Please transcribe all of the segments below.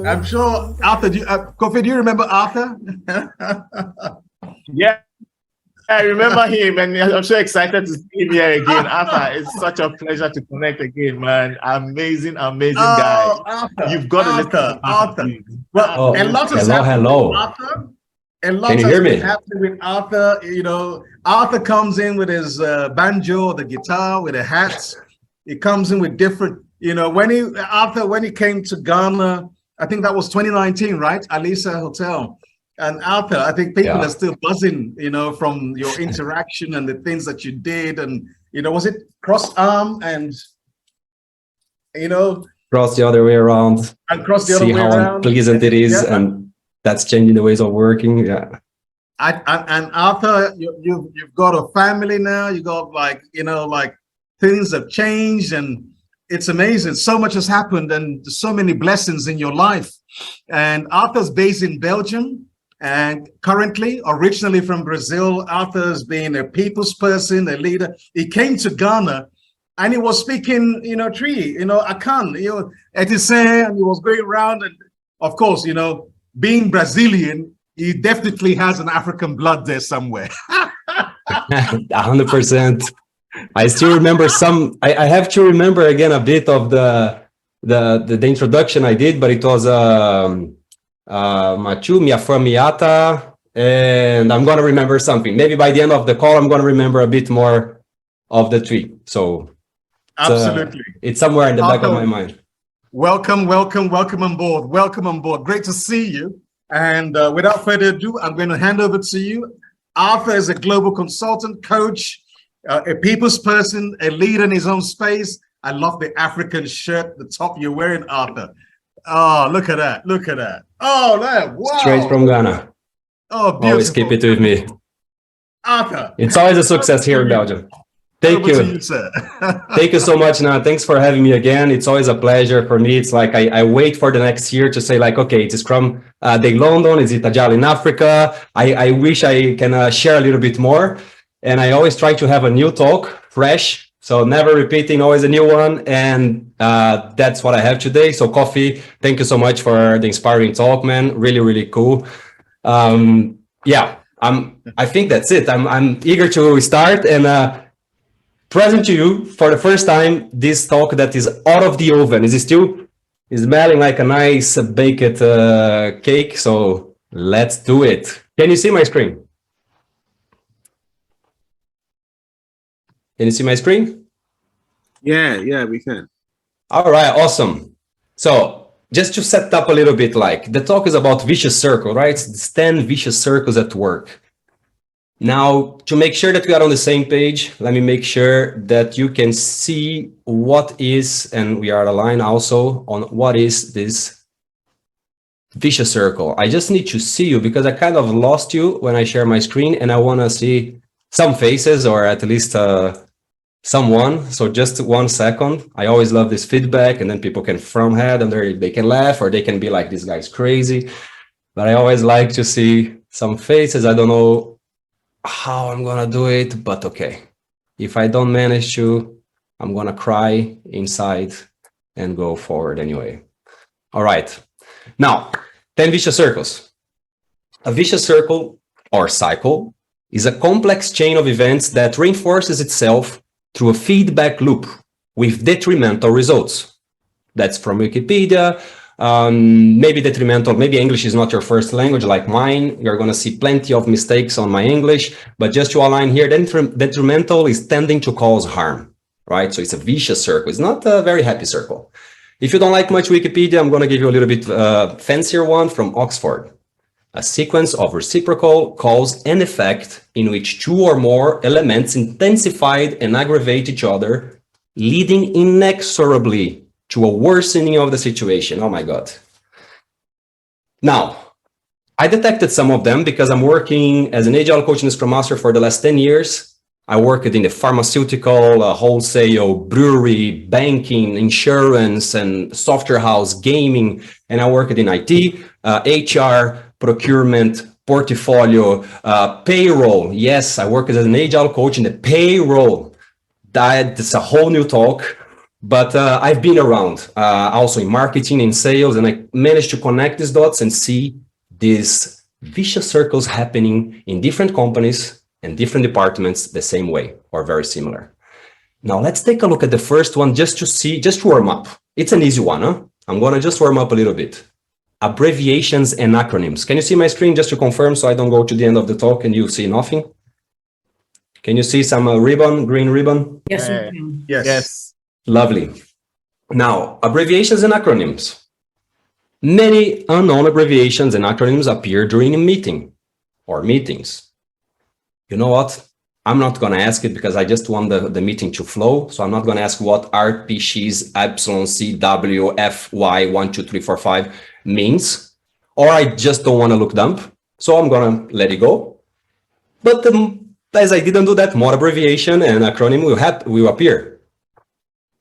I'm sure Arthur, Kofi, do you remember Arthur? Yeah, I remember him, and I'm so excited to see him here again. Arthur, it's such a pleasure to connect again, man. Amazing guy. Arthur, You've got to listen to Arthur. Well, a lot has happened hello. with Arthur. A lot Can you has hear been me? happening with Arthur. You know, Arthur comes in with his banjo, the guitar, with the hats. He comes in with different, you know, when he came to Ghana, I think that was 2019, right? Alisa Hotel. And Arthur, I think people are still buzzing, you know, from your interaction and the things that you did. And, you know, was it cross arm and, you know, Cross the other way around. And cross the other way around. See how pleasant it is. Yeah. And that's changing the ways of working. Yeah. And Arthur, you've got a family now. You got like, you know, like things have changed and it's amazing. So much has happened and so many blessings in your life. And Arthur's based in Belgium. And currently, originally from Brazil, Arthur's been a people's person, a leader. He came to Ghana and he was speaking, you know, Akan, you know, Etise, and he was going around. And of course, you know, being Brazilian, he definitely has an African blood there somewhere. 100%. I still remember I have to remember again a bit of the introduction I did, but it was Machu, Miata, and I'm going to remember something. Maybe by the end of the call, I'm going to remember a bit more of the tree. So absolutely, it's somewhere in the back of my mind. Welcome on board. Welcome on board. Great to see you. And without further ado, I'm going to hand over to you. Arthur is a global consultant, coach, a people's person, a leader in his own space. I love the African shirt, the top you're wearing, Arthur. Oh, look at that. Look at that. Oh, that, wow. Straight from Ghana. Oh, beautiful. Always keep it with me. Arthur. It's always a success here in Belgium. Thank you. Sir. Thank you so much, Now. Thanks for having me again. It's always a pleasure for me. It's like I wait for the next year to say like, okay, it is Scrum Day London. Is it Agile in Africa? I wish I can share a little bit more. And I always try to have a new talk, fresh. So never repeating, always a new one. And that's what I have today. So Kofi, thank you so much for the inspiring talk, man. Really, really cool. Yeah, I think that's it. I'm eager to start and present to you for the first time this talk that is out of the oven. Is smelling like a nice baked cake. So let's do it. Can you see my screen? Can you see my screen? Yeah, we can. All right, awesome. So just to set up a little bit, like the talk is about vicious circle, right? It's 10 vicious circles at work. Now, to make sure that we are on the same page, let me make sure that you can see what is, and we are aligned also on what is this vicious circle. I just need to see you because I kind of lost you when I share my screen and I want to see some faces or at least someone. So just 1 second. I always love this feedback and then people can from head and they can laugh or they can be like, this guy's crazy. But I always like to see some faces. I don't know how I'm gonna do it, but okay. If I don't manage to, I'm gonna cry inside and go forward anyway. All right. Now, 10 vicious circles. A vicious circle or cycle is a complex chain of events that reinforces itself through a feedback loop with detrimental results. That's from Wikipedia. Maybe detrimental, maybe English is not your first language like mine. You're going to see plenty of mistakes on my English, but just to align here, detrimental is tending to cause harm, right? So it's a vicious circle. It's not a very happy circle. If you don't like much Wikipedia, I'm going to give you a little bit fancier one from Oxford. A sequence of reciprocal cause and effect in which two or more elements intensified and aggravate each other, leading inexorably to a worsening of the situation. Oh my God. Now, I detected some of them because I'm working as an Agile coach and Scrum Master for the last 10 years. I worked in the pharmaceutical, wholesale, brewery, banking, insurance, and software house, gaming, and I worked in IT, HR, procurement, portfolio, payroll. Yes, I work as an Agile coach in the payroll. That's a whole new talk. But I've been around also in marketing, in sales, and I managed to connect these dots and see these vicious circles happening in different companies and different departments the same way or very similar. Now let's take a look at the first one just to warm up. It's an easy one, huh? I'm gonna just warm up a little bit. Abbreviations and acronyms. Can you see my screen just to confirm so I don't go to the end of the talk and you see nothing? Can you see some ribbon, green ribbon? Yes, we can. Yes. Lovely. Now, abbreviations and acronyms. Many unknown abbreviations and acronyms appear during a meeting or meetings. You know what? I'm not going to ask it because I just want the meeting to flow. So I'm not going to ask what RPCs, epsilon, CW, FY, 1, 2, 3, 4, 5 means, or I just don't want to look dumb. So I'm going to let it go. But as I didn't do that, more abbreviation and acronym will appear.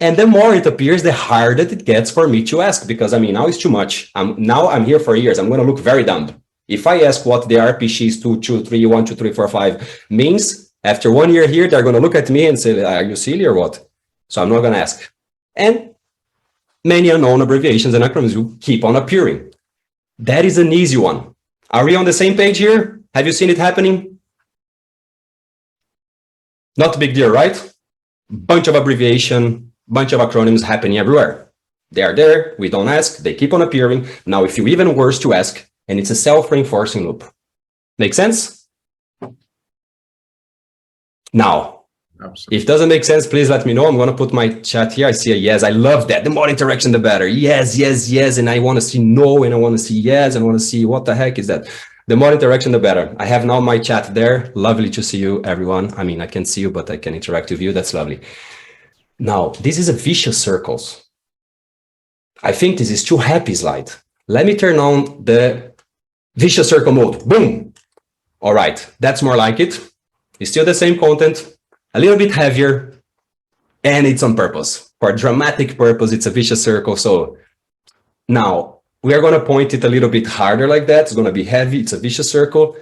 And the more it appears, the harder it gets for me to ask, because I mean, now it's too much. Now I'm here for years. I'm going to look very dumb. If I ask what the RPCs 2, 2, 3, 1, 2, 3, 4, 5 means, after 1 year here, they're going to look at me and say, are you silly or what? So I'm not going to ask. And many unknown abbreviations and acronyms will keep on appearing. That is an easy one. Are we on the same page here? Have you seen it happening? Not a big deal, right? Bunch of abbreviation, bunch of acronyms happening everywhere. They are there. We don't ask. They keep on appearing. Now, if you even worse to ask, and it's a self-reinforcing loop. Make sense? Now, Absolutely. if it doesn't make sense, please let me know. I'm going to put my chat here. I see a yes. I love that. The more interaction, the better. Yes, yes, yes. And I want to see no, and I want to see yes, and I want to see what the heck is that. The more interaction, the better. I have now my chat there. Lovely to see you, everyone. I mean, I can't see you, but I can interact with you. That's lovely. Now, this is a vicious circles. I think this is too happy slide. Let me turn on the vicious circle mode. Boom. All right. That's more like it. It's still the same content, a little bit heavier, and it's on purpose. For a dramatic purpose, it's a vicious circle. So now we are going to point it a little bit harder like that. It's going to be heavy. It's a vicious circle,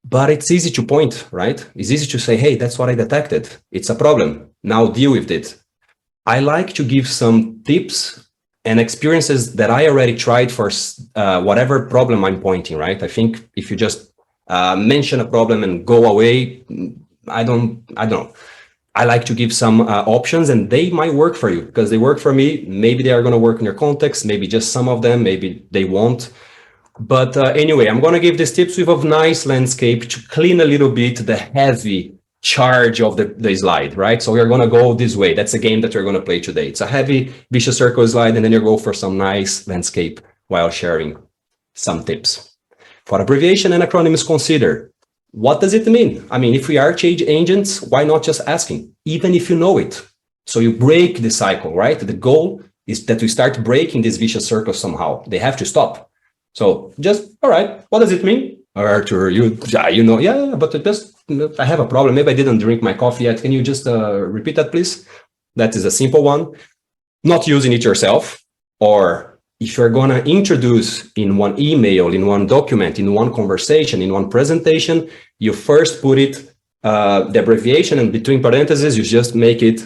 but it's easy to point, right? It's easy to say, hey, that's what I detected. It's a problem. Now deal with it. I like to give some tips and experiences that I already tried for whatever problem I'm pointing, right? I think if you just mention a problem and go away, I don't know. I like to give some options, and they might work for you because they work for me. Maybe they are going to work in your context, maybe just some of them, maybe they won't. But anyway, I'm going to give these tips with a nice landscape to clean a little bit the heavy charge of the slide, right? So we're going to go this way. That's a game that we're going to play today. It's a heavy vicious circle slide, and then you go for some nice landscape while sharing some tips. For abbreviation and acronyms, consider, what does it mean? I mean, if we are change agents, why not just asking, even if you know it? So you break the cycle, right? The goal is that we start breaking this vicious circle somehow. They have to stop. So just, all right, what does it mean? Artur, you know, yeah, but just, I have a problem. Maybe I didn't drink my coffee yet. Can you just repeat that, please? That is a simple one. Not using it yourself, or if you're going to introduce in one email, in one document, in one conversation, in one presentation, you first put it, the abbreviation, and between parentheses, you just make it,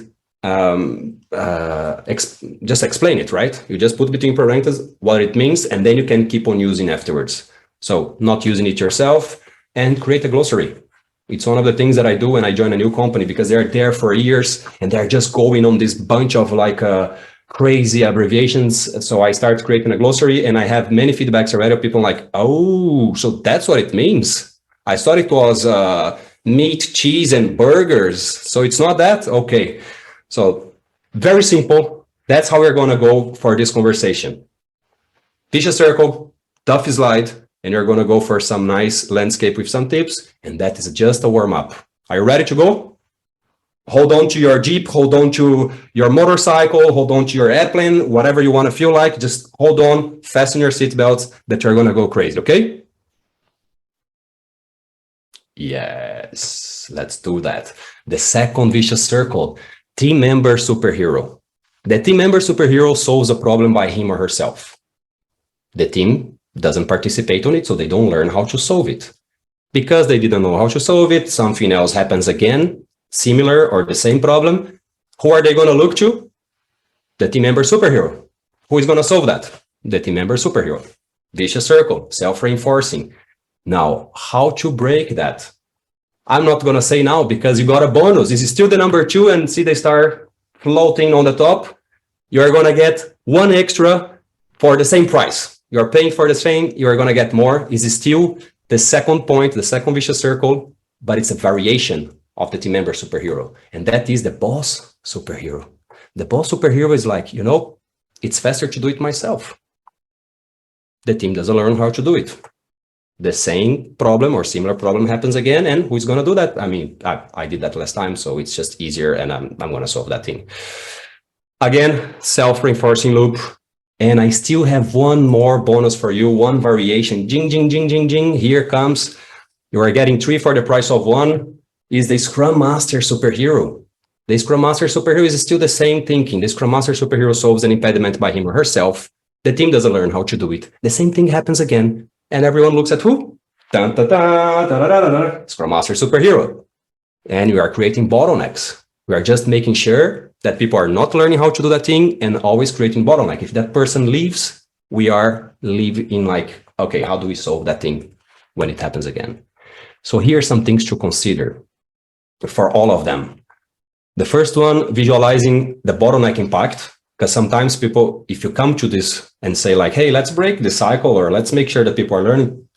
just explain it, right? You just put between parentheses what it means, and then you can keep on using afterwards. So not using it yourself, and create a glossary. It's one of the things that I do when I join a new company, because they're there for years and they're just going on this bunch of like crazy abbreviations. So I start creating a glossary, and I have many feedbacks already of people like, oh, so that's what it means. I thought it was meat, cheese, and burgers. So it's not that? Okay. So very simple. That's how we're going to go for this conversation. Vicious circle, tough slide, and you're going to go for some nice landscape with some tips. And that is just a warm up. Are you ready to go? Hold on to your Jeep, hold on to your motorcycle, hold on to your airplane, whatever you want to feel like. Just hold on, fasten your seatbelts, that you're going to go crazy, okay? Yes, let's do that. The second vicious circle, team member superhero. The team member superhero solves a problem by him or herself. The team doesn't participate on it, so they don't learn how to solve it. Because they didn't know how to solve it, something else happens again, similar or the same problem. Who are they going to look to? the team member superhero. Who is going to solve that? The team member superhero. Vicious circle, self-reinforcing. Now, how to break that? I'm not going to say now because you got a bonus. This is still the number 2 and see they start floating on the top. You're going to get 1 extra for the same price. You're paying for the same, you're going to get more. This is still the second point, the second vicious circle, but it's a variation of the team member superhero. And that is the boss superhero. The boss superhero is like, it's faster to do it myself. The team doesn't learn how to do it. The same problem or similar problem happens again, and who's going to do that? I mean, I did that last time, so it's just easier, and I'm going to solve that thing. Again, self-reinforcing loop. And I still have one more bonus for you, one variation. Jing, jing, jing, jing, jing. Here comes. You are getting 3 for the price of 1. Is the Scrum Master superhero. The Scrum Master superhero is still the same thinking. The Scrum Master superhero solves an impediment by him or herself. The team doesn't learn how to do it. The same thing happens again. And everyone looks at who? Dun, dun, dun, dun, dun, dun, dun. Scrum Master superhero. And we are creating bottlenecks. We are just making sure that people are not learning how to do that thing and always creating bottleneck. If that person leaves, we are living like, okay, how do we solve that thing when it happens again? So here are some things to consider for all of them. The first one, visualizing the bottleneck impact, because sometimes people, if you come to this and say like, hey, let's break the cycle or let's make sure that people are learning,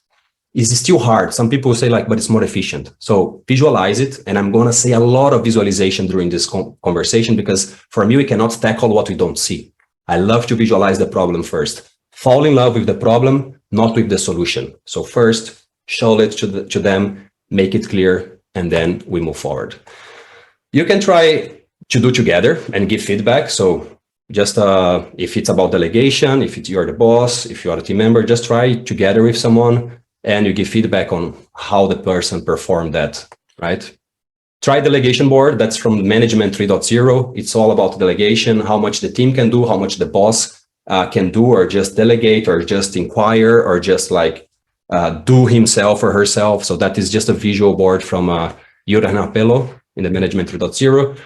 it's still hard. Some people say like, but it's more efficient. So visualize it. And I'm going to say a lot of visualization during this conversation, because for me, we cannot tackle what we don't see. I love to visualize the problem first. Fall in love with the problem, not with the solution. So first, show it to them, make it clear, and then we move forward. You can try to do together and give feedback. So just if it's about delegation, if you're the boss, if you're a team member, just try together with someone and you give feedback on how the person performed that, right? Try delegation board. That's from Management 3.0. It's all about delegation, how much the team can do, how much the boss can do, or just delegate, or just inquire, or just like do himself or herself. So that is just a visual board from Jurgen Appelo in the Management 3.0.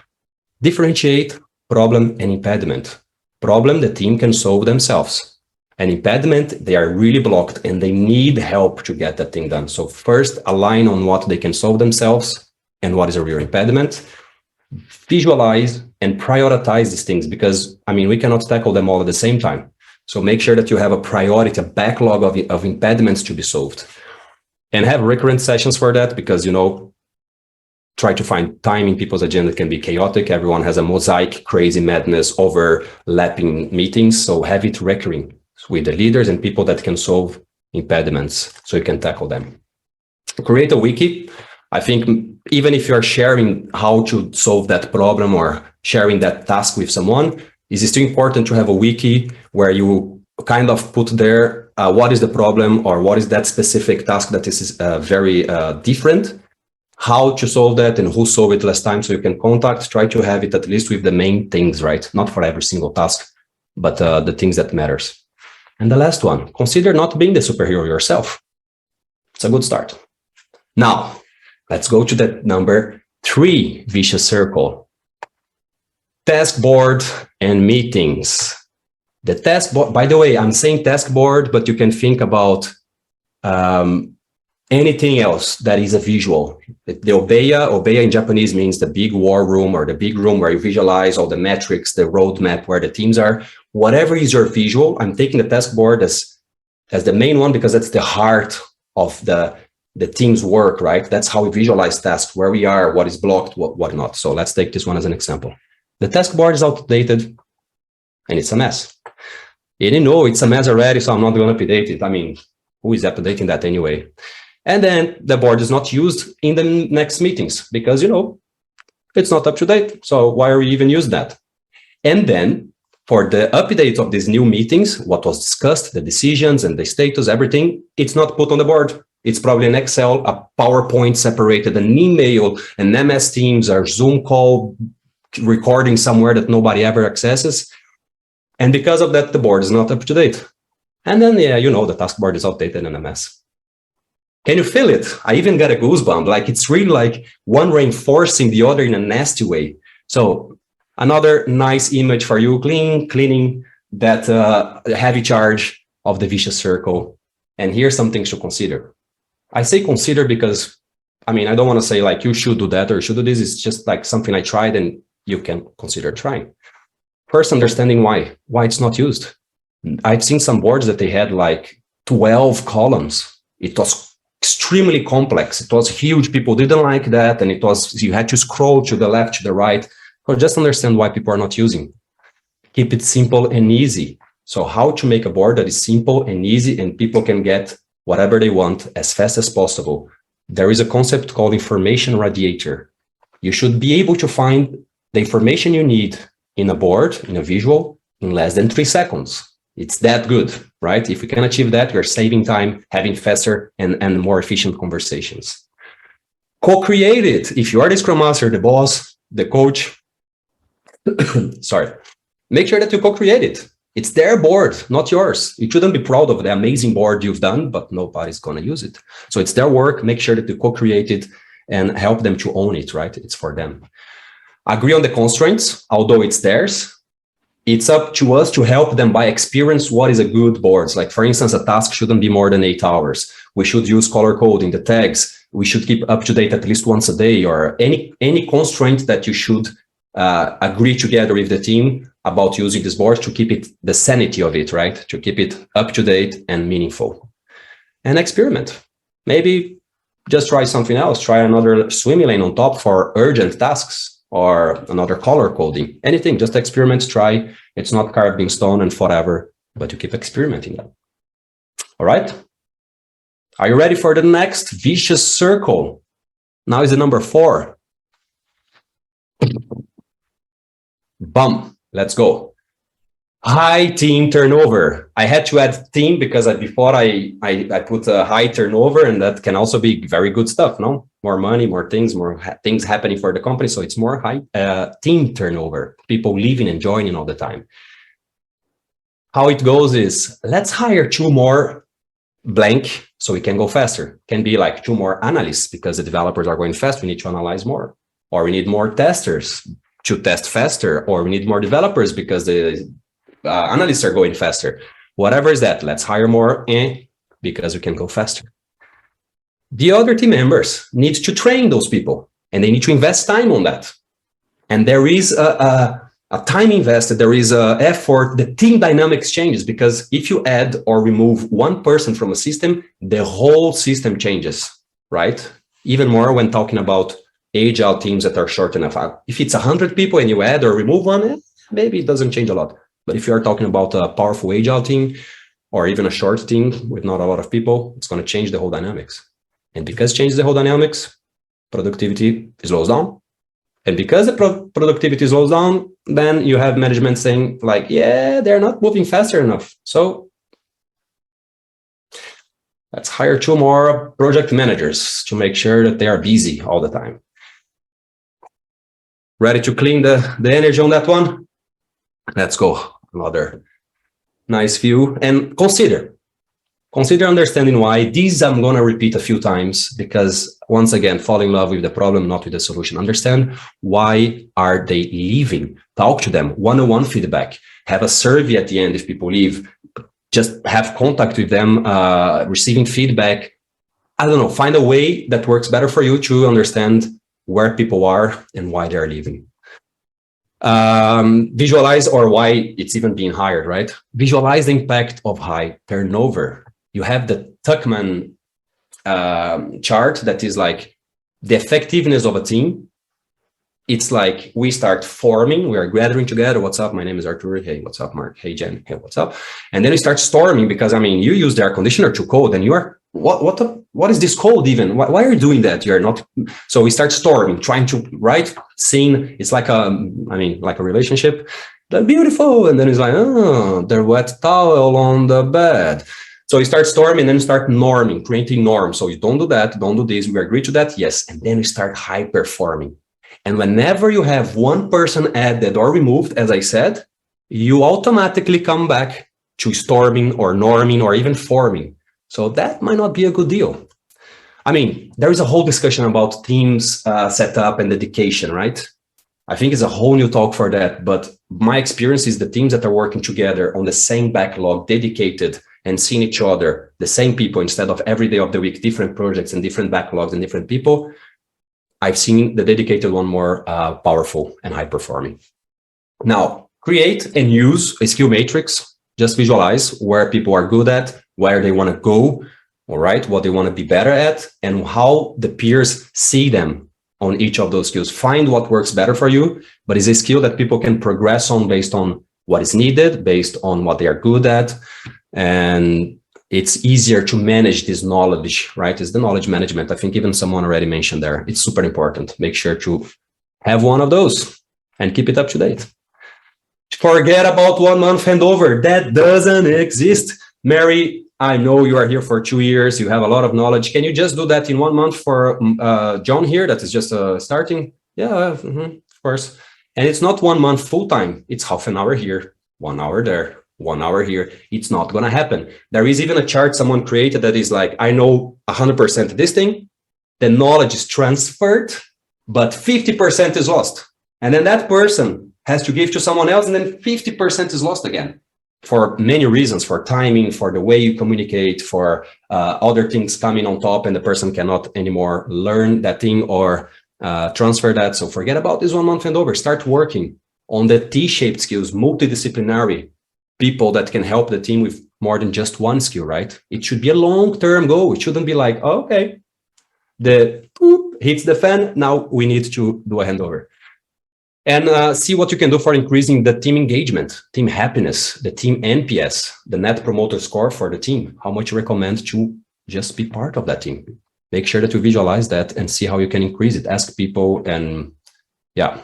Differentiate problem and impediment. Problem, the team can solve themselves. An impediment, they are really blocked and they need help to get that thing done. So first, align on what they can solve themselves and what is a real impediment. Visualize and prioritize these things, because, I mean, we cannot tackle them all at the same time. So make sure that you have a priority, a backlog of impediments to be solved. And have recurrent sessions for that, because, try to find time in people's agenda can be chaotic. Everyone has a mosaic, crazy madness, overlapping meetings. So have it recurring with the leaders and people that can solve impediments so you can tackle them. Create a wiki. I think even if you're sharing how to solve that problem or sharing that task with someone, it's still important to have a wiki where you kind of put there what is the problem or what is that specific task that is very different, how to solve that and who solved it last time, so you can contact, try to have it at least with the main things, right? Not for every single task, but the things that matters. And the last one, consider not being the superhero yourself. It's a good start. Now, let's go to the number 3 vicious circle. Task board and meetings. The task board, by the way, I'm saying task board, but you can think about anything else that is a visual. The obeya in Japanese means the big war room or the big room where you visualize all the metrics, the roadmap where the teams are. Whatever is your visual, I'm taking the task board as the main one because that's the heart of the team's work, right? That's how we visualize tasks, where we are, what is blocked, what not. So let's take this one as an example. The task board is outdated and it's a mess. You didn't know it's a mess already, so I'm not going to update it. I mean, who is updating that anyway? And then the board is not used in the next meetings because, it's not up to date. So why are we even use that? And then for the update of these new meetings, what was discussed, the decisions and the status, everything, it's not put on the board. It's probably an Excel, a PowerPoint separated, an email, an MS Teams or Zoom call recording somewhere that nobody ever accesses. And because of that, the board is not up to date. And then, the task board is outdated and a mess. Can you feel it? I even got a goosebump. Like it's really like one reinforcing the other in a nasty way. So Another nice image for you, cleaning that heavy charge of the vicious circle. And here's some things to consider. I say consider because, I mean, I don't want to say like you should do that or you should do this. It's just like something I tried and you can consider trying. First, understanding why it's not used. I've seen some boards that they had like 12 columns. It was extremely complex. It was huge. People didn't like that. And you had to scroll to the left, to the right. So just understand why people are not using. Keep it simple and easy. So how to make a board that is simple and easy and people can get whatever they want as fast as possible. There is a concept called information radiator. You should be able to find the information you need in a board, in a visual, in less than 3 seconds. It's that good, right? If we can achieve that, we're saving time, having faster and more efficient conversations. Co-create it. If you are the Scrum Master, the boss, the coach, sorry, make sure that you co-create it. It's their board, not yours. You shouldn't be proud of the amazing board you've done, but nobody's going to use it. So it's their work. Make sure that you co-create it and help them to own it, right? It's for them. Agree on the constraints, although it's theirs. It's up to us to help them by experience what is a good board. Like, for instance, a task shouldn't be more than 8 hours. We should use color coding, the tags. We should keep up to date at least once a day, or any constraint that you should agree together with the team about using this board to keep it, the sanity of it, right? To keep it up to date and meaningful. And experiment. Maybe just try something else. Try another swim lane on top for urgent tasks, or another color coding. Anything, just experiment, try. It's not carved in stone and forever, but you keep experimenting that. All right? Are you ready for the next vicious circle? Now is the number 4. Bum, let's go. High team turnover. I had to add team because before I put a high turnover, and that can also be very good stuff, no? More money, more things, things happening for the company. So it's more high team turnover, people leaving and joining all the time. How it goes is, let's hire 2 more blank so we can go faster. Can be like 2 more analysts because the developers are going fast. We need to analyze more, or we need more testers to test faster, or we need more developers because the analysts are going faster. Whatever is that, let's hire more because we can go faster. The other team members need to train those people, and they need to invest time on that. And there is a time invested, there is an effort, the team dynamics changes, because if you add or remove one person from a system, the whole system changes, right? Even more when talking about agile teams that are short enough. If it's 100 people and you add or remove one, maybe it doesn't change a lot. But if you're talking about a powerful agile team, or even a short team with not a lot of people, it's going to change the whole dynamics. And because it changes the whole dynamics, productivity slows down. And because the productivity slows down, then you have management saying like, yeah, they're not moving faster enough. So let's hire 2 more project managers to make sure that they are busy all the time. Ready to clean the energy on that one? Let's go. Another nice view. And consider understanding why. These I'm going to repeat a few times because, once again, fall in love with the problem, not with the solution. Understand why are they leaving. Talk to them. One-on-one feedback. Have a survey at the end if people leave. Just have contact with them, receiving feedback. I don't know. Find a way that works better for you to understand where people are and why they're leaving. Visualize, or why it's even being hired, right? Visualize the impact of high turnover. You have the Tuckman chart that is like the effectiveness of a team. It's like we start forming, we are gathering together. What's up? My name is Artur. Hey, what's up, Mark? Hey, Jen. Hey, what's up? And then we start storming because, I mean, you use the air conditioner to code and you are, what is this code even? Why are you doing that? You're not. So we start storming, trying to, right? Seeing, it's like like a relationship. They're beautiful. And then it's like, oh, they're wet towel on the bed. So you start storming and then start norming, creating norms. So you don't do that, don't do this. We agree to that. Yes. And then we start high performing. And whenever you have one person added or removed, as I said, you automatically come back to storming or norming or even forming. So that might not be a good deal. I mean, there is a whole discussion about teams setup and dedication, right? I think it's a whole new talk for that. But my experience is the teams that are working together on the same backlog, dedicated and seeing each other, the same people, instead of every day of the week, different projects and different backlogs and different people. I've seen the dedicated one more powerful and high performing. Now, create and use a skill matrix. Just visualize where people are good at, where they want to go, all right, what they want to be better at, and how the peers see them on each of those skills. Find what works better for you, but it's a skill that people can progress on based on what is needed, based on what they are good at. And it's easier to manage this knowledge, right? It's the knowledge management. I think even someone already mentioned there. It's super important. Make sure to have one of those and keep it up to date. Forget about 1 month handover. That doesn't exist. Mary, I know you are here for 2 years. You have a lot of knowledge. Can you just do that in 1 month for John here? That is just starting. Yeah, of course. And it's not 1 month full time. It's half an hour here, 1 hour there, 1 hour here. It's not going to happen. There is even a chart someone created that is like, I know 100% of this thing. The knowledge is transferred, but 50% is lost. And then that person has to give to someone else, and then 50% is lost again for many reasons, for timing, for the way you communicate, for other things coming on top, and the person cannot anymore learn that thing or transfer that. So forget about this 1 month handover. Start working on the T-shaped skills, multidisciplinary people that can help the team with more than just one skill, right? It should be a long-term goal. It shouldn't be like, oh, okay, the hits the fan, now we need to do a handover. And see what you can do for increasing the team engagement, team happiness, the team NPS, the net promoter score for the team. How much you recommend to just be part of that team? Make sure that you visualize that and see how you can increase it. Ask people, and yeah,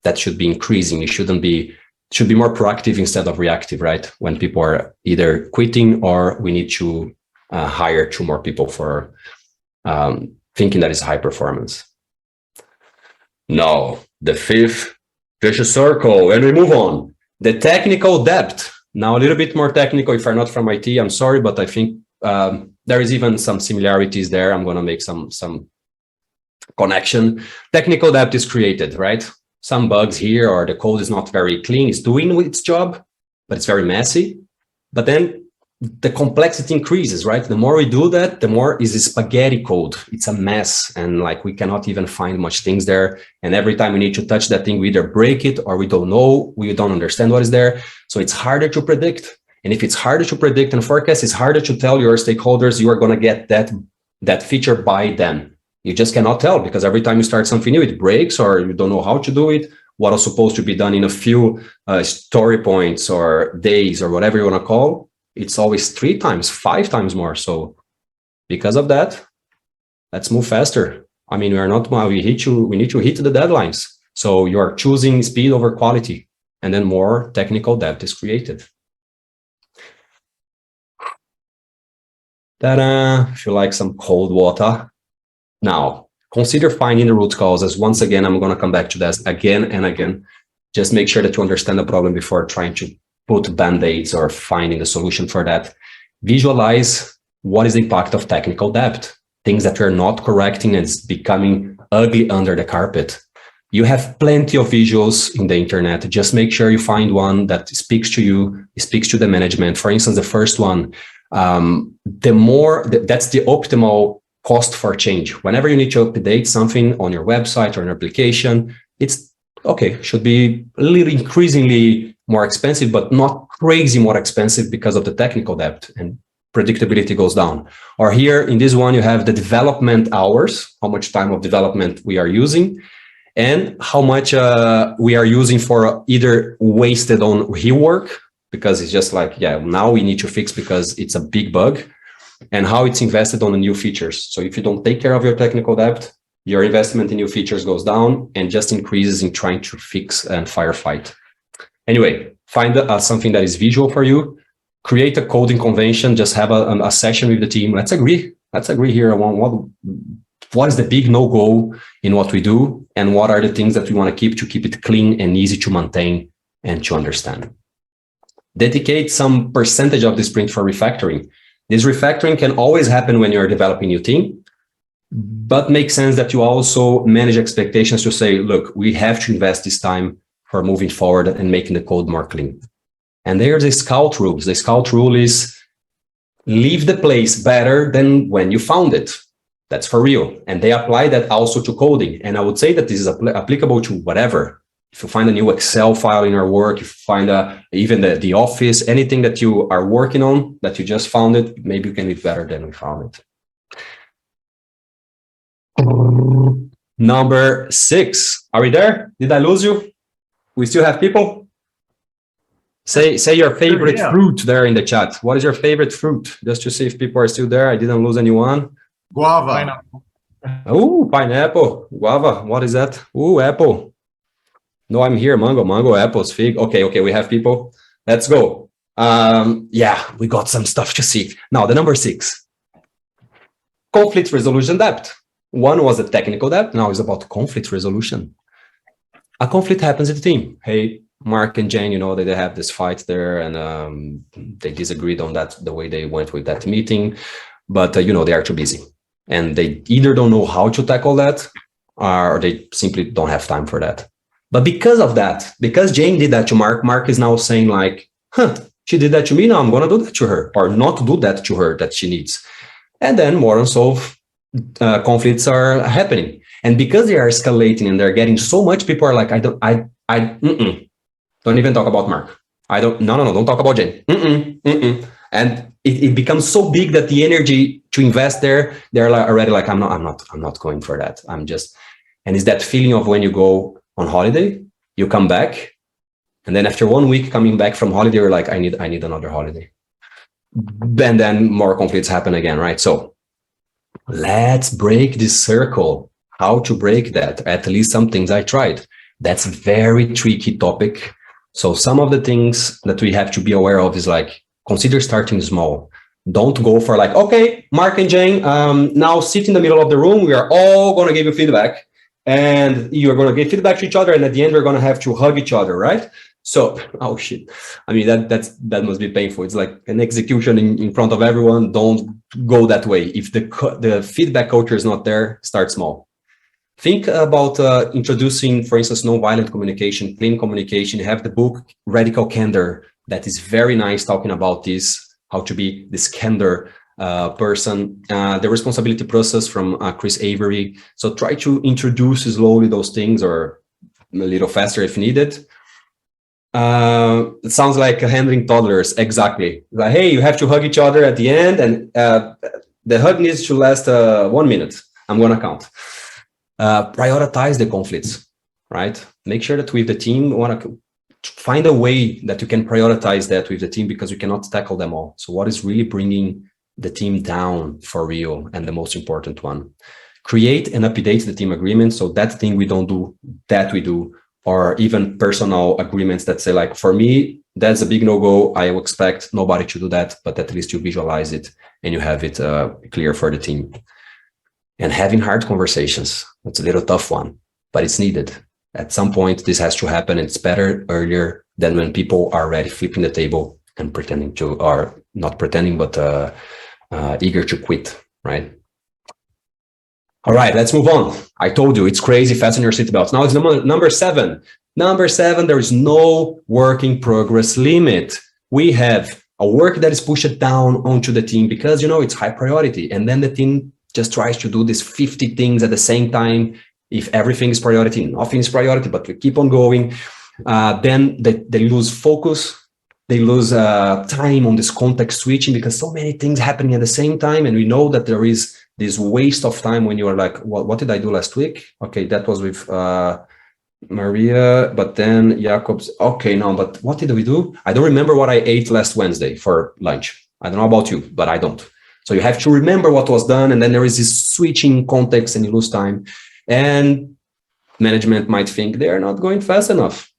that should be increasing. It should be more proactive instead of reactive, right? When people are either quitting or we need to hire 2 more people for thinking that is high performance. No. The 5th vicious circle, and we move on. The technical depth. Now a little bit more technical. If you're not from IT, I'm sorry, but I think there is even some similarities there. I'm going to make some connection. Technical depth is created, right? Some bugs here, or the code is not very clean. It's doing its job, but it's very messy. But then the complexity increases, right? The more we do that, the more is a spaghetti code. It's a mess, and like we cannot even find much things there. And every time we need to touch that thing, we either break it or we don't know, we don't understand what is there. So it's harder to predict. And if it's harder to predict and forecast, it's harder to tell your stakeholders you are going to get that feature by then. You just cannot tell, because every time you start something new, it breaks, or you don't know how to do it. What was supposed to be done in a few story points or days or whatever you want to call, it's always 3 times, 5 times more. So because of that, let's move faster. I mean, we need to hit the deadlines. So you are choosing speed over quality, and then more technical depth is created. Ta-da! If you like some cold water. Now, consider finding the root causes. Once again, I'm going to come back to this again and again. Just make sure that you understand the problem before trying to put band-aids or finding a solution for that. Visualize what is the impact of technical debt, things that you're not correcting and it's becoming ugly under the carpet. You have plenty of visuals in the internet. Just make sure you find one that speaks to you, speaks to the management. For instance, the first one, that's the optimal cost for change. Whenever you need to update something on your website or an application, it's okay, should be a little increasingly more expensive, but not crazy more expensive because of the technical debt, and predictability goes down. Or here in this one, you have the development hours, how much time of development we are using, and how much we are using for either wasted on rework, because it's just like, yeah, now we need to fix because it's a big bug, and how it's invested on the new features. So if you don't take care of your technical debt, your investment in new features goes down and just increases in trying to fix and firefight. Anyway, find something that is visual for you. Create a coding convention. Just have a session with the team. Let's agree here on what is the big no-go in what we do, and what are the things that we want to keep it clean and easy to maintain and to understand. Dedicate some percentage of the sprint for refactoring. This refactoring can always happen when you're developing a new team. but makes sense that you also manage expectations to say, look, we have to invest this time for moving forward and making the code more clean. And there's the scout rules. The scout rule is leave the place better than when you found it. That's for real. And they apply that also to coding. And I would say that this is applicable to whatever. If you find a new Excel file in your work, if you find even the office, anything that you are working on, that you just found it, maybe you can be better than we found it. Number 6. Are we there? Did I lose you? We still have people? Say your favorite fruit there in the chat. What is your favorite fruit? Just to see if people are still there. I didn't lose anyone. Guava. Pineapple. Oh, pineapple. Guava. What is that? Oh, apple. No, I'm here. Mango, apples, fig. Okay, we have people. Let's go. Yeah, we got some stuff to see. Now, the number 6. Conflict resolution depth. One was a technical depth. Now it's about conflict resolution. A conflict happens in the team. Hey, Mark and Jane, that they have this fight there, and they disagreed on that, the way they went with that meeting. But, they are too busy. And they either don't know how to tackle that, or they simply don't have time for that. But because of that, because Jane did that to Mark, Mark is now saying like, she did that to me, now I'm going to do that to her, or not do that to her that she needs. And then more unsolved conflicts are happening. And because they are escalating and they're getting so much, people are like, don't even talk about Mark. Don't talk about Jane. And it becomes so big that the energy to invest there, they're already like, I'm not going for that. And it's that feeling of when you go on holiday, you come back, and then after 1 week coming back from holiday, you're like, I need another holiday. And then more conflicts happen again, right? So let's break this circle. How to break that? At least some things I tried. That's a very tricky topic. So some of the things that we have to be aware of is like, consider starting small. Don't go for like, okay, Mark and Jane, now sit in the middle of the room. We are all going to give you feedback, and you're going to give feedback to each other. And at the end, we're going to have to hug each other, right? So, oh shit. I mean, that must be painful. It's like an execution in front of everyone. Don't go that way. If the feedback culture is not there, start small. Think about introducing, for instance, nonviolent communication, clean communication. You have the book Radical Candor that is very nice, talking about this, how to be this candor person. The responsibility process from Chris Avery. So try to introduce slowly those things, or a little faster if needed. It sounds like handling toddlers. Exactly. Like, hey, you have to hug each other at the end, and the hug needs to last 1 minute. I'm going to count. Prioritize the conflicts, right? Make sure that with the team, you want to find a way that you can prioritize that with the team, because you cannot tackle them all. So what is really bringing the team down for real, and the most important one? Create and update the team agreement. So that thing we don't do, that we do, or even personal agreements that say like, for me, that's a big no-go. I expect nobody to do that, but at least you visualize it and you have it clear for the team. And having hard conversations. It's a little tough one, but it's needed. At some point, this has to happen. It's better earlier than when people are already flipping the table and pretending to, or not pretending, but eager to quit, right? All right, let's move on. I told you, it's crazy. Fasten your seatbelts. Now it's number 7. Number 7, there is no work in progress limit. We have a work that is pushed down onto the team because, it's high priority. And then the team just tries to do these 50 things at the same time. If everything is priority, nothing is priority, but we keep on going. Then they lose focus. They lose time on this context switching, because so many things happening at the same time. And we know that there is this waste of time when you are like, what did I do last week? Okay, that was with Maria, but then Jacob's. Okay, no, but what did we do? I don't remember what I ate last Wednesday for lunch. I don't know about you, but I don't. So you have to remember what was done, and then there is this switching context and you lose time. And management might think they're not going fast enough.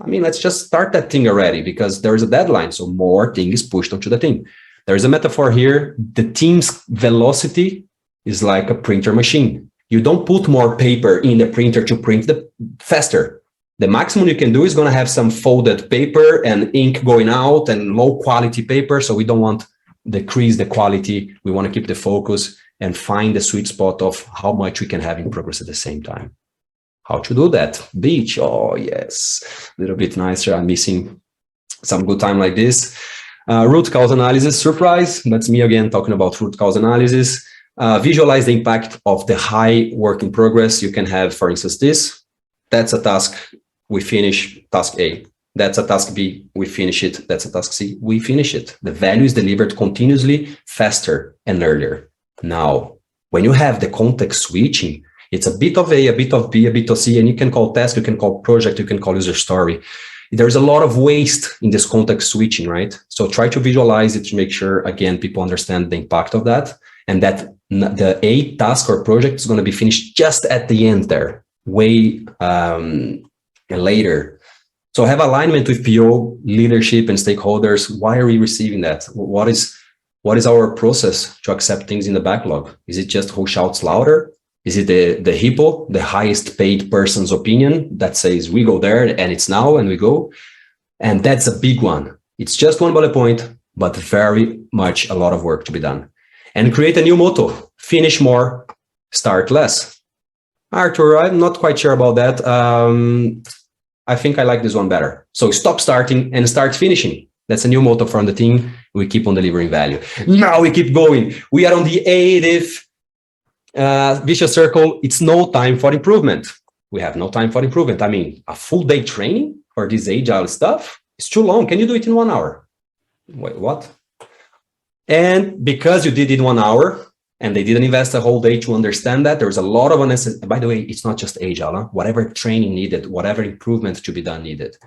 I mean, let's just start that thing already, because there is a deadline. So more thing is pushed onto the team. There is a metaphor here. The team's velocity is like a printer machine. You don't put more paper in the printer to print the faster. The maximum you can do is going to have some folded paper and ink going out and low quality paper. So we don't want to decrease the quality. We want to keep the focus and find the sweet spot of how much we can have in progress at the same time. How to do that? Beach, oh yes, a little bit nicer. I'm missing some good time like this. Root cause analysis, surprise, that's me again talking about root cause analysis. Visualize the impact of the high work in progress. You can have, for instance, this. That's a task, we finish task A. That's a task B, we finish it. That's a task C, we finish it. The value is delivered continuously, faster and earlier. Now, when you have the context switching, it's a bit of A, a bit of B, a bit of C, and you can call task, you can call project, you can call user story. There's a lot of waste in this context switching, right? So try to visualize it to make sure, again, people understand the impact of that, and that the A task or project is going to be finished just at the end there, way later. So have alignment with PO, leadership, and stakeholders. Why are we receiving that? What is our process to accept things in the backlog? Is it just who shouts louder? Is it the hippo, the highest paid person's opinion that says we go there and it's now and we go? And that's a big one. It's just one bullet point, but very much a lot of work to be done. And create a new motto: finish more, start less. Artur, I'm not quite sure about that. I think I like this one better. So stop starting and start finishing. That's a new motto from the team. We keep on delivering value. Now we keep going. We are on the 80th vicious circle. It's no time for improvement. We have no time for improvement. I mean, a full day training for this agile stuff is too long. Can you do it in 1 hour? Wait, what? And because you did it in 1 hour and they didn't invest a whole day to understand that, there's a lot of unnecessary, by the way, it's not just agile, huh? Whatever training needed, whatever improvement to be done needed.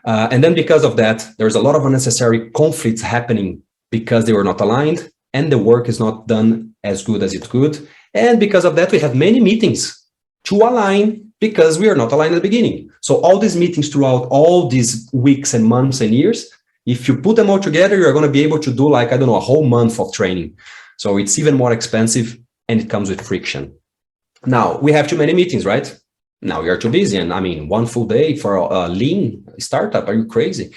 And then because of that, there's a lot of unnecessary conflicts happening because they were not aligned and the work is not done as good as it could. And because of that, we have many meetings to align because we are not aligned at the beginning. So all these meetings throughout all these weeks and months and years, if you put them all together, you're going to be able to do like, I don't know, a whole month of training. So it's even more expensive and it comes with friction. Now we have too many meetings, right? Now we are too busy. And I mean, 1 full day for a lean startup. Are you crazy?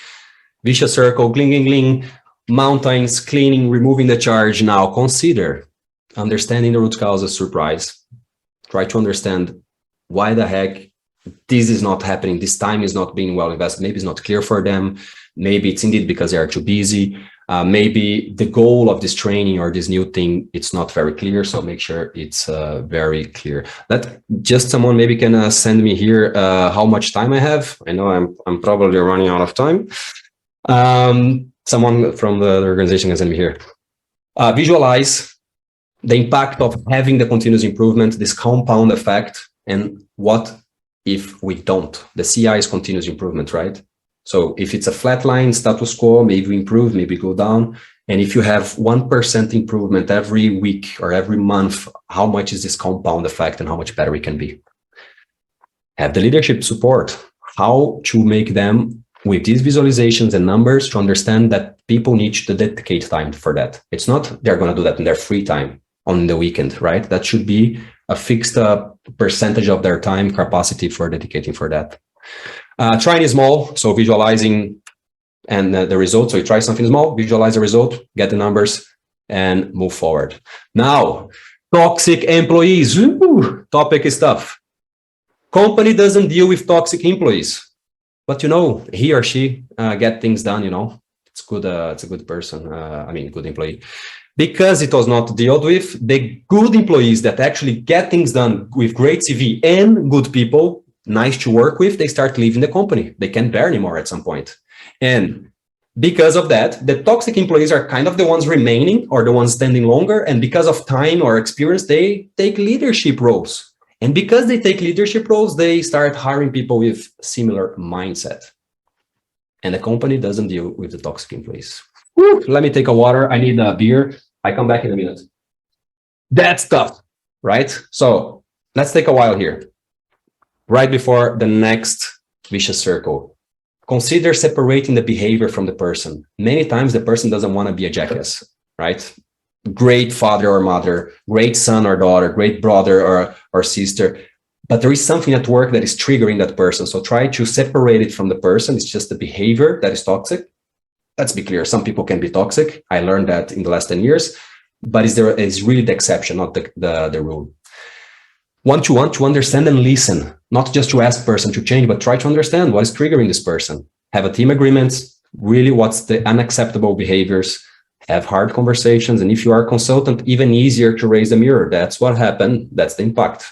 Vicious circle, gling, gling, gling, mountains, cleaning, removing the charge. Now consider understanding the root cause of surprise. Try to understand why the heck this is not happening. This time is not being well invested. Maybe it's not clear for them. Maybe it's indeed because they are too busy. Maybe the goal of this training or this new thing, it's not very clear. So make sure it's very clear. That just someone maybe can send me here how much time I have. I know I'm probably running out of time. Someone from the organization can send me here. Visualize the impact of having the continuous improvement, this compound effect, and what if we don't? The CI is continuous improvement, right? So if it's a flat line, status quo, maybe we improve, maybe go down. And if you have 1% improvement every week or every month, how much is this compound effect and how much better we can be? Have the leadership support, how to make them with these visualizations and numbers to understand that people need to dedicate time for that. It's not they're going to do that in their free time on the weekend, right? That should be a fixed percentage of their time capacity for dedicating for that. Trying small, so visualizing and the result. So you try something small, visualize the result, get the numbers, and move forward. Now, toxic employees. Ooh, topic is tough. Company doesn't deal with toxic employees, but you know, he or she get things done. You know, it's good. It's a good person. Good employee. Because it was not dealt with, the good employees that actually get things done with great CV and good people, nice to work with, they start leaving the company. They can't bear anymore at some point. And because of that, the toxic employees are kind of the ones remaining or the ones standing longer. And because of time or experience, they take leadership roles. And because they take leadership roles, they start hiring people with similar mindset. And the company doesn't deal with the toxic employees. Woo, let me take a water. I need a beer. I come back in a minute. That's tough, right? So let's take a while here. Right before the next vicious circle, consider separating the behavior from the person. Many times the person doesn't want to be a jackass, right? Great father or mother, great son or daughter, great brother or sister. But there is something at work that is triggering that person. So try to separate it from the person. It's just the behavior that is toxic. Let's be clear, some people can be toxic. I learned that in the last 10 years, but is really the exception, not the rule. Want to understand and listen, not just to ask person to change, but try to understand what is triggering this person. Have a team agreement, really what's the unacceptable behaviors, have hard conversations, and if you are a consultant, even easier to raise the mirror. That's what happened, that's the impact.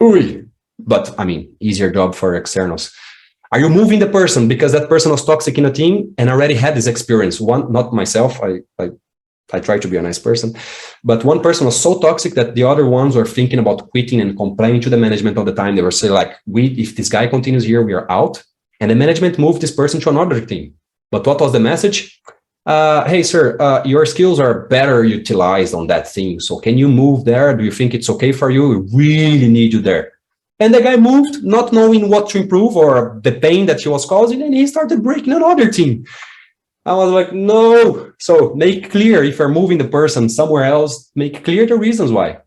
Ooh. But I mean, easier job for externals. Are you moving the person because that person was toxic in a team and already had this experience? One, not myself, I try to be a nice person, but one person was so toxic that the other ones were thinking about quitting and complaining to the management all the time. They were saying like, if this guy continues here, we are out. And the management moved this person to another team. But what was the message? Hey, sir, your skills are better utilized on that thing. So can you move there? Do you think it's okay for you? We really need you there. And the guy moved, not knowing what to improve or the pain that he was causing, and he started breaking another team. I was like, no. So make clear, if you're moving the person somewhere else, make clear the reasons why.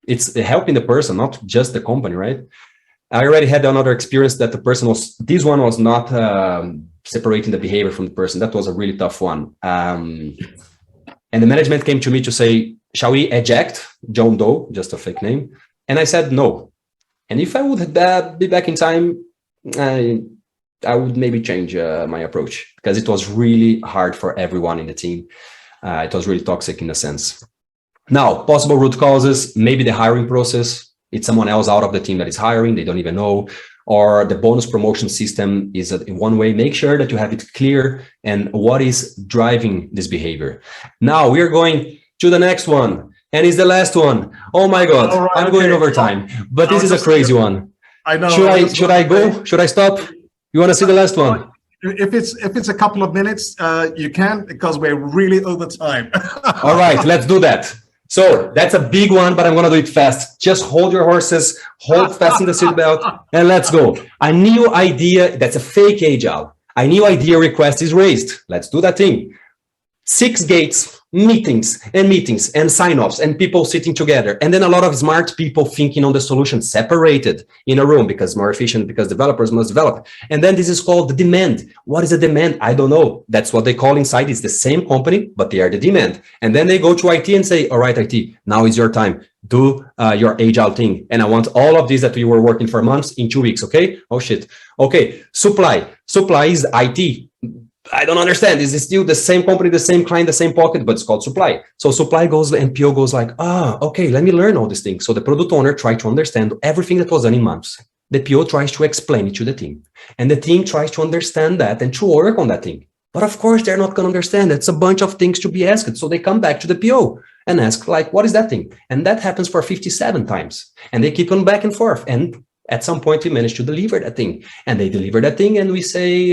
It's helping the person, not just the company, right? I already had another experience that this one was not separating the behavior from the person. That was a really tough one. And the management came to me to say, shall we eject John Doe, just a fake name? And I said, no. And if I would be back in time, I would maybe change my approach, because it was really hard for everyone in the team. It was really toxic in a sense. Now, possible root causes, maybe the hiring process. It's someone else out of the team that is hiring, they don't even know. Or the bonus promotion system is in one way. Make sure that you have it clear and what is driving this behavior. Now we are going to the next one. And it's the last one. Oh my God, right, I'm going over time, but this is a crazy one. I know. Should I go? Should I stop? You want to see the last one? If it's a couple of minutes, you can, because we're really over time. All right, let's do that. So that's a big one, but I'm going to do it fast. Just hold your horses, hold fast in the seatbelt, and let's go. A new idea, that's a fake Agile. A new idea request is raised. Let's do that thing. 6 gates, meetings and sign-offs and people sitting together. And then a lot of smart people thinking on the solution separated in a room, because more efficient, because developers must develop. And then this is called the demand. What is a demand? I don't know. That's what they call inside. It's the same company, but they are the demand. And then they go to IT and say, all right, IT, now is your time. Do your Agile thing. And I want all of these that we were working for months in 2 weeks. Okay. Oh shit. Okay. Supply is IT. I don't understand. Is it still the same company, the same client, the same pocket, but it's called supply. So supply goes, and PO goes like, okay, let me learn all these things. So the product owner tried to understand everything that was done in months. The PO tries to explain it to the team, and the team tries to understand that and to work on that thing. But of course, they're not going to understand. It's a bunch of things to be asked. So they come back to the PO and ask, like, what is that thing? And that happens for 57 times. And they keep on back and forth. And at some point, we manage to deliver that thing. And they deliver that thing, and we say,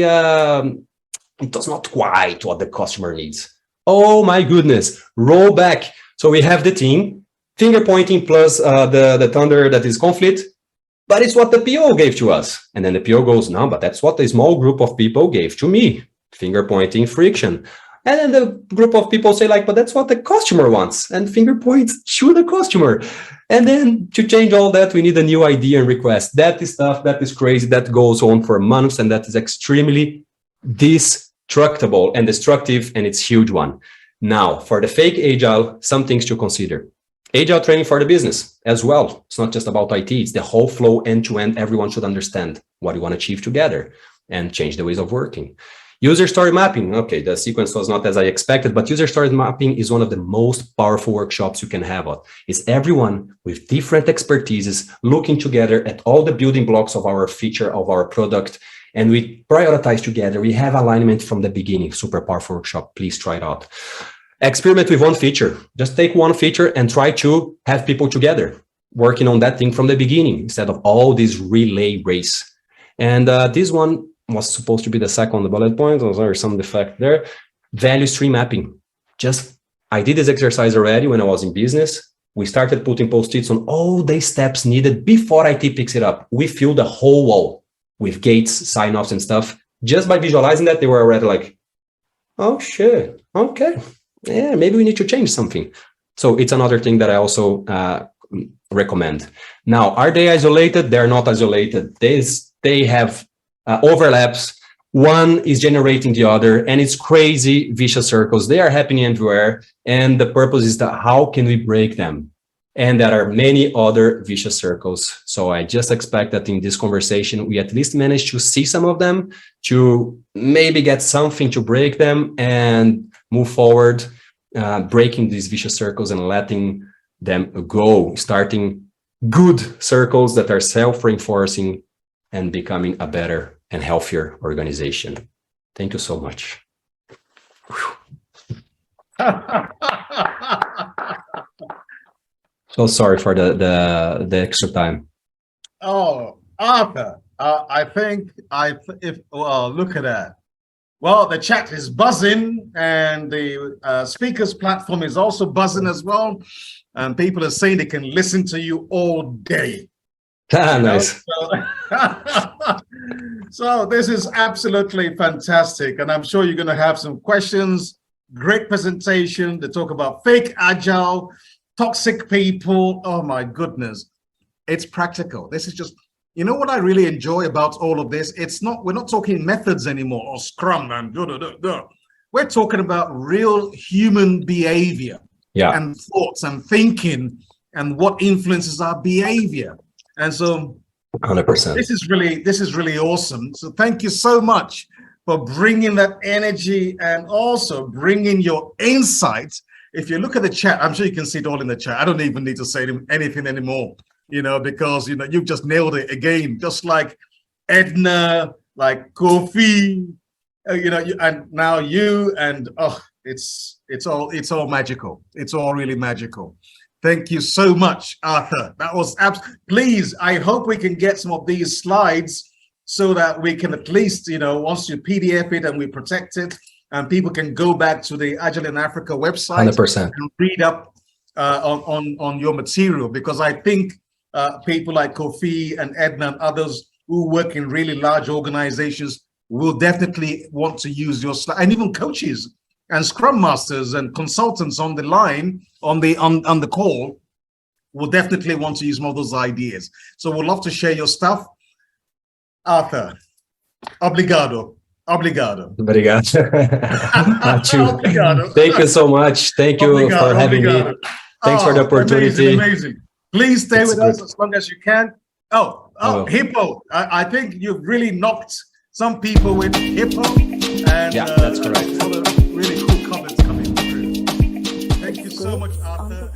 it was not quite what the customer needs. Oh my goodness, roll back. So we have the team, finger pointing plus the thunder that is conflict, but it's what the PO gave to us. And then the PO goes, no, but that's what a small group of people gave to me. Finger pointing, friction. And then the group of people say like, but that's what the customer wants. And finger points to the customer. And then to change all that, we need a new idea and request. That is stuff, that is crazy, that goes on for months, and that is extremely destructible and destructive, and it's a huge one. Now, for the fake Agile, some things to consider. Agile training for the business as well. It's not just about IT, it's the whole flow end-to-end. Everyone should understand what you want to achieve together and change the ways of working. User story mapping. Okay, the sequence was not as I expected, but user story mapping is one of the most powerful workshops you can have. It's everyone with different expertises looking together at all the building blocks of our feature, of our product, and we prioritize together. We have alignment from the beginning. Super powerful workshop. Please try it out. Experiment with one feature. Just take one feature and try to have people together working on that thing from the beginning instead of all this relay race. And this one was supposed to be the second bullet point. There's some defect there. Value stream mapping. I did this exercise already when I was in business. We started putting post-its on all the steps needed before IT picks it up. We filled the whole wall with gates, sign-offs and stuff. Just by visualizing that, they were already like, oh shit, okay. Yeah, maybe we need to change something. So it's another thing that I also recommend. Now, are they isolated? They're not isolated. They have overlaps. one is generating the other, and it's crazy vicious circles. They are happening everywhere, and the purpose is that how can we break them? And there are many other vicious circles. So I just expect that in this conversation, we at least manage to see some of them, to maybe get something to break them and move forward, breaking these vicious circles and letting them go, starting good circles that are self-reinforcing and becoming a better and healthier organization. Thank you so much. So sorry for the extra time. Oh, Arthur, look at that. Well, the chat is buzzing, and the speakers platform is also buzzing as well. And people are saying they can listen to you all day. Nice. So this is absolutely fantastic. And I'm sure you're going to have some questions. Great presentation. They talk about fake agile, toxic people. Oh my goodness. It's practical. This is just, you know what I really enjoy about all of this? We're not talking methods anymore or Scrum and We're talking about real human behavior and thoughts and thinking and what influences our behavior. And so 100%. This is really awesome. So thank you so much for bringing that energy and also bringing your insights. If you look at the chat, I'm sure you can see it all in the chat. I don't even need to say anything anymore, because, you've just nailed it again, just like Edna, like Kofi, and now you, and it's all magical. It's all really magical. Thank you so much, Arthur. That was please, I hope we can get some of these slides so that we can at least, once you PDF it and we protect it, and people can go back to the Agile in Africa website 100%. and read up on your material, because I think people like Kofi and Edna and others who work in really large organizations will definitely want to use your slide, and even coaches and Scrum Masters and consultants on the line, on the call, will definitely want to use more of those ideas. So we'd love to share your stuff. Arthur, obrigado. Obrigado. Obrigado. Obrigado. Thank you so much. Thank you for having me. Thanks for the opportunity. Amazing. Please stay with us as long as you can. Hippo. I think you've really knocked some people with Hippo. And yeah, that's correct. Really cool comments coming through. Thank you so much, Arthur.